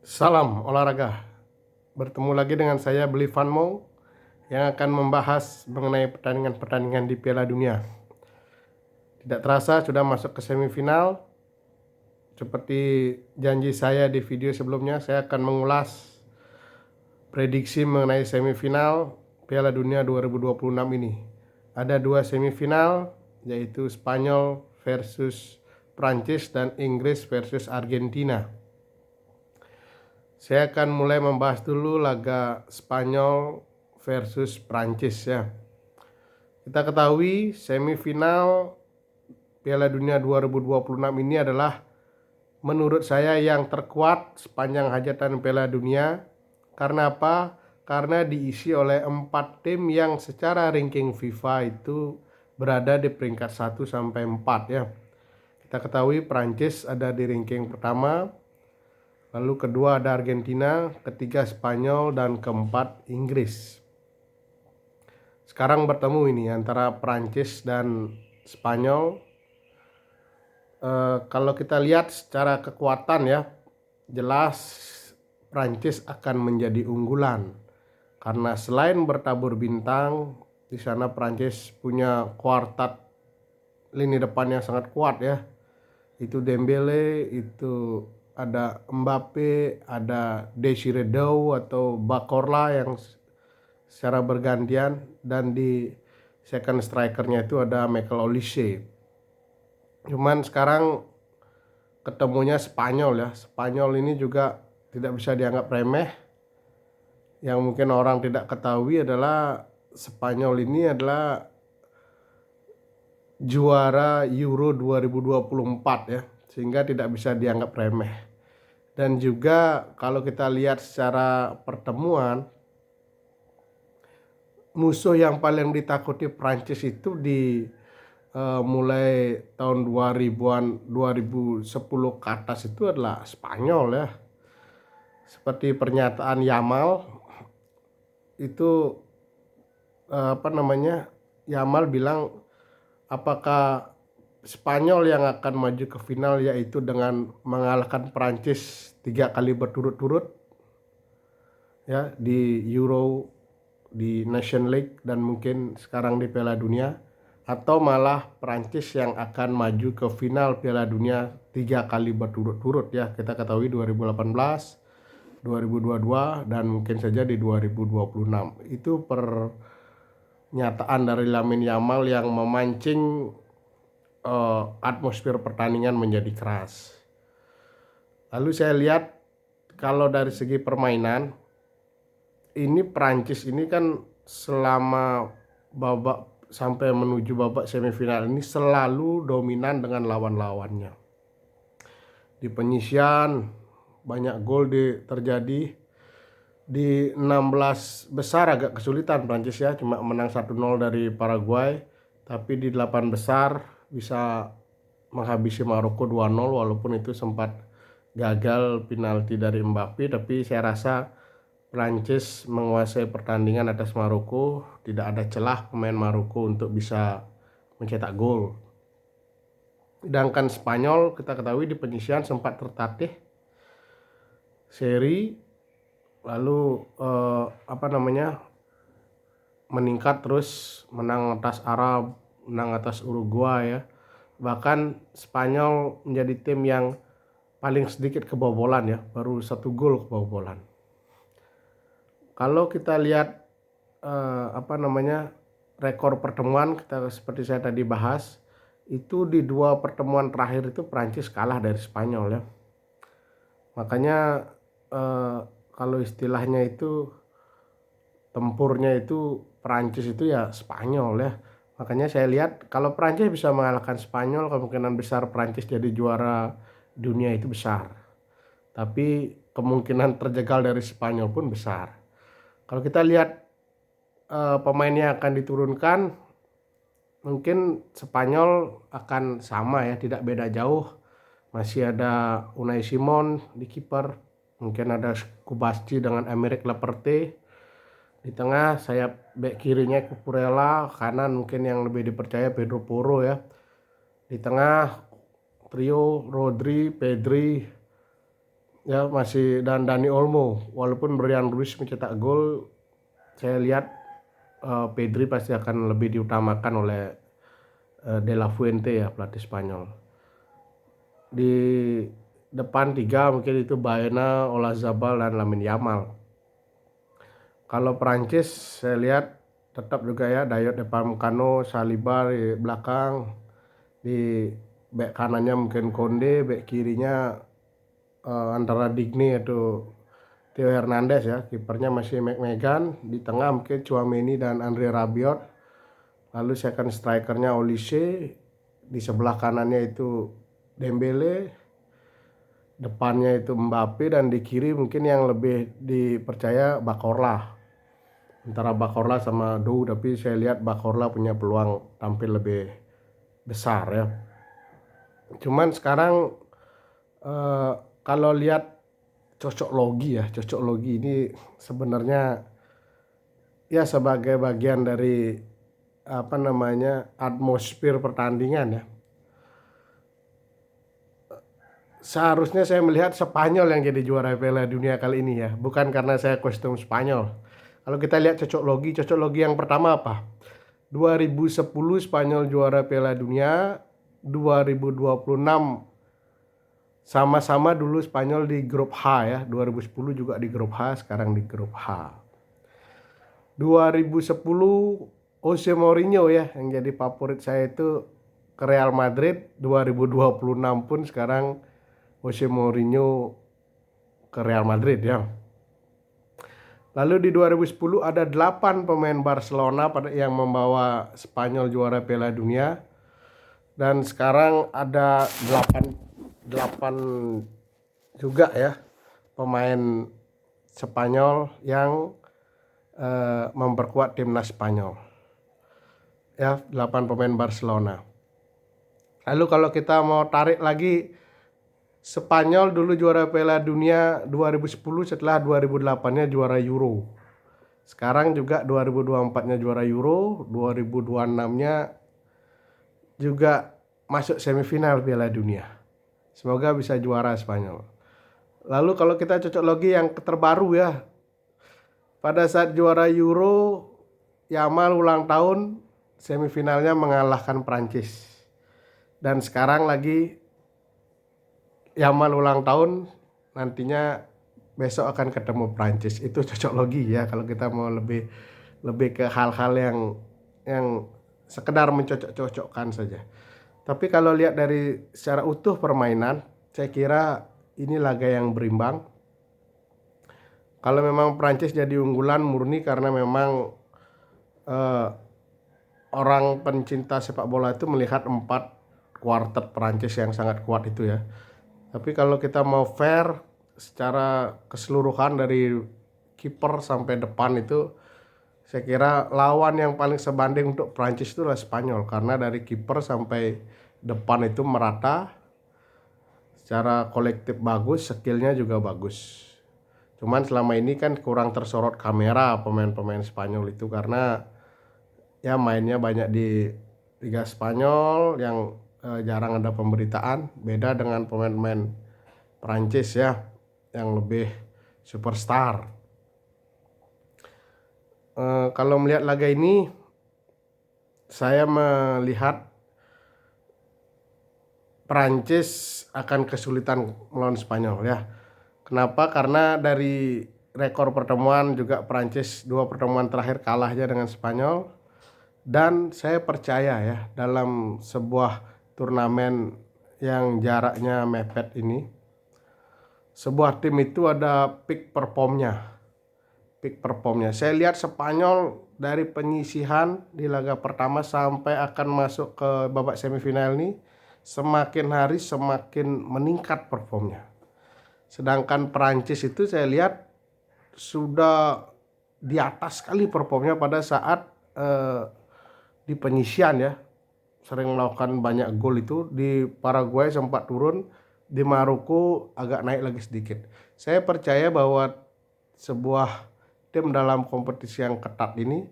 Salam olahraga. Bertemu lagi dengan saya Beli Vanmo yang akan membahas mengenai pertandingan-pertandingan di Piala Dunia. Tidak terasa sudah masuk ke semifinal. Seperti janji saya di video sebelumnya, saya akan mengulas prediksi mengenai semifinal Piala Dunia 2026 ini. Ada dua semifinal, yaitu Spanyol versus Prancis dan Inggris versus Argentina. Saya akan mulai membahas dulu laga Spanyol versus Prancis ya. Kita ketahui semifinal Piala Dunia 2026 ini adalah menurut saya yang terkuat sepanjang hajatan Piala Dunia. Karena apa? Karena diisi oleh 4 tim yang secara ranking FIFA itu berada di peringkat 1 sampai 4 ya. Kita ketahui Prancis ada di ranking pertama, lalu kedua ada Argentina, ketiga Spanyol, dan keempat Inggris. Sekarang bertemu ini antara Prancis dan Spanyol. Kalau kita lihat secara kekuatan ya, jelas Prancis akan menjadi unggulan. Karena selain bertabur bintang, di sana Prancis punya kuartet lini depan yang sangat kuat ya. Itu Dembele, itu ada Mbappe, ada Desire Douw atau Bakorla yang secara bergantian, dan di second strikernya itu ada Michael Olise. Cuman sekarang ketemunya Spanyol ya. Spanyol ini juga tidak bisa dianggap remeh. Yang mungkin orang tidak ketahui adalah Spanyol ini adalah juara Euro 2024 ya, sehingga tidak bisa dianggap remeh. Dan juga kalau kita lihat secara pertemuan, musuh yang paling ditakuti Prancis itu di mulai tahun 2000-an 2010 ke atas itu adalah Spanyol ya. Seperti pernyataan Yamal itu Yamal bilang apakah Spanyol yang akan maju ke final yaitu dengan mengalahkan Prancis 3 kali berturut-turut ya di Euro, di Nation League, dan mungkin sekarang di Piala Dunia, atau malah Prancis yang akan maju ke final Piala Dunia 3 kali berturut-turut ya. Kita ketahui 2018, 2022, dan mungkin saja di 2026. Itu pernyataan dari Lamine Yamal yang memancing atmosfer pertandingan menjadi keras. Lalu saya lihat kalau dari segi permainan, ini Prancis ini kan selama babak sampai menuju babak semifinal ini selalu dominan dengan lawan-lawannya. Di penyisian banyak gol terjadi. Di 16 besar agak kesulitan Prancis ya, cuma menang 1-0 dari Paraguay. Tapi di 8 besar bisa menghabisi Maroko 2-0, walaupun itu sempat gagal penalti dari Mbappe. Tapi saya rasa Prancis menguasai pertandingan atas Maroko. Tidak ada celah pemain Maroko untuk bisa mencetak gol. Sedangkan Spanyol kita ketahui di penyisian sempat tertatih seri, lalu meningkat terus, menang atas Arab, menang atas Uruguay ya. Bahkan Spanyol menjadi tim yang paling sedikit kebobolan ya, baru 1 gol kebobolan. Kalau kita lihat rekor pertemuan, kita seperti saya tadi bahas, itu di 2 pertemuan terakhir itu Prancis kalah dari Spanyol ya. Makanya kalau istilahnya itu tempurnya itu Prancis itu ya Spanyol ya. Makanya saya lihat kalau Prancis bisa mengalahkan Spanyol, kemungkinan besar Prancis jadi juara dunia itu besar. Tapi kemungkinan terjegal dari Spanyol pun besar. Kalau kita lihat pemainnya akan diturunkan, mungkin Spanyol akan sama ya, tidak beda jauh. Masih ada Unai Simon di kiper, mungkin ada Kubasci dengan Aymeric Laporte. Di tengah sayap bek kirinya Cucurella, kanan mungkin yang lebih dipercaya Pedro Porro ya. Di tengah trio Rodri, Pedri, ya masih, dan Dani Olmo. Walaupun Bryan Ruiz mencetak gol, saya lihat Pedri pasti akan lebih diutamakan oleh De La Fuente ya, pelatih Spanyol. Di depan tiga mungkin itu Baena, Olazabal, dan Lamine Yamal. Kalau Prancis saya lihat tetap juga ya Dayot Upamecano, Saliba di belakang, di bek kanannya mungkin Konde, bek kirinya antara Digne atau Theo Hernandez ya, kipernya masih McMegan, di tengah mungkin Tchouaméni dan Andre Rabiot, lalu second strikernya Olise, di sebelah kanannya itu Dembele, depannya itu Mbappe, dan di kiri mungkin yang lebih dipercaya Bakorla. Antara Bakorla sama Dou, tapi saya lihat Bakorla punya peluang tampil lebih besar ya. Cuman sekarang eh, kalau lihat cocok logi ini sebenarnya ya sebagai bagian dari apa namanya atmosfer pertandingan ya. Seharusnya saya melihat Spanyol yang jadi juara Piala Dunia kali ini ya, bukan karena saya kostum Spanyol. Kalau kita lihat cocok logi yang pertama apa? 2010 Spanyol juara Piala Dunia, 2026 sama-sama dulu Spanyol di grup H ya, 2010 juga di grup H, sekarang di grup H. 2010 Jose Mourinho ya yang jadi favorit saya itu ke Real Madrid, 2026 pun sekarang Jose Mourinho ke Real Madrid ya. Lalu di 2010 ada 8 pemain Barcelona yang membawa Spanyol juara Piala Dunia. Dan sekarang ada 8 juga ya pemain Spanyol yang memperkuat timnas Spanyol. Ya, 8 pemain Barcelona. Lalu kalau kita mau tarik lagi, Spanyol dulu juara Piala Dunia 2010, setelah 2008-nya juara Euro. Sekarang juga 2024-nya juara Euro, 2026-nya juga masuk semifinal Piala Dunia. Semoga bisa juara Spanyol. Lalu kalau kita cocok lagi yang terbaru ya, pada saat juara Euro, Yamal ulang tahun, semifinalnya mengalahkan Prancis. Dan sekarang lagi Yamal ulang tahun, nantinya besok akan ketemu Prancis. Itu cocok logi ya kalau kita mau lebih ke hal-hal yang sekedar mencocok-cocokkan saja. Tapi kalau lihat dari secara utuh permainan, saya kira ini laga yang berimbang. Kalau memang Prancis jadi unggulan murni karena memang orang pencinta sepak bola itu melihat 4 quarter Prancis yang sangat kuat itu ya. Tapi kalau kita mau fair secara keseluruhan dari kiper sampai depan itu, saya kira lawan yang paling sebanding untuk Prancis itu adalah Spanyol, karena dari kiper sampai depan itu merata, secara kolektif bagus, skillnya juga bagus. Cuman selama ini kan kurang tersorot kamera pemain-pemain Spanyol itu karena ya mainnya banyak di Liga Spanyol yang jarang ada pemberitaan, beda dengan pemain-pemain Prancis ya yang lebih superstar. Kalau melihat laga ini, saya melihat Prancis akan kesulitan melawan Spanyol ya. Kenapa? Karena dari rekor pertemuan juga Prancis 2 pertemuan terakhir kalahnya dengan Spanyol. Dan saya percaya ya dalam sebuah turnamen yang jaraknya mepet ini, sebuah tim itu ada peak performnya. Saya lihat Spanyol dari penyisihan di laga pertama sampai akan masuk ke babak semifinal ini, semakin hari semakin meningkat performnya. Sedangkan Prancis itu saya lihat sudah di atas sekali performnya pada saat di penyisian ya. Sering melakukan banyak gol itu. Di Paraguay sempat turun, di Maroko agak naik lagi sedikit. Saya percaya bahwa sebuah tim dalam kompetisi yang ketat ini,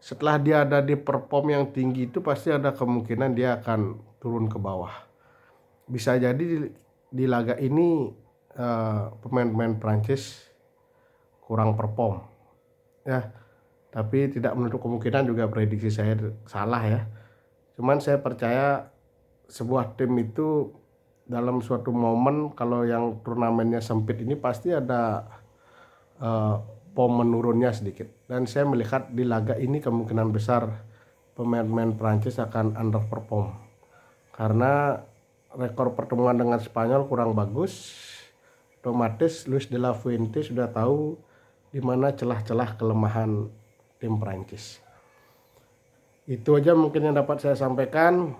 setelah dia ada di perform yang tinggi itu pasti ada kemungkinan dia akan turun ke bawah. Bisa jadi di laga ini pemain-pemain Prancis kurang perform ya, tapi tidak menutup kemungkinan juga prediksi saya salah ya. Cuman saya percaya sebuah tim itu dalam suatu momen, kalau yang turnamennya sempit ini pasti ada form menurunnya sedikit, dan saya melihat di laga ini kemungkinan besar pemain-pemain Prancis akan underperform karena rekor pertemuan dengan Spanyol kurang bagus. Otomatis Luis de la Fuente sudah tahu di mana celah-celah kelemahan tim Prancis. Itu aja mungkin yang dapat saya sampaikan.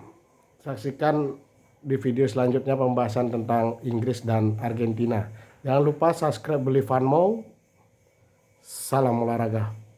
Saksikan di video selanjutnya pembahasan tentang Inggris dan Argentina. Jangan lupa subscribe Beli Fanmo. Salam olahraga.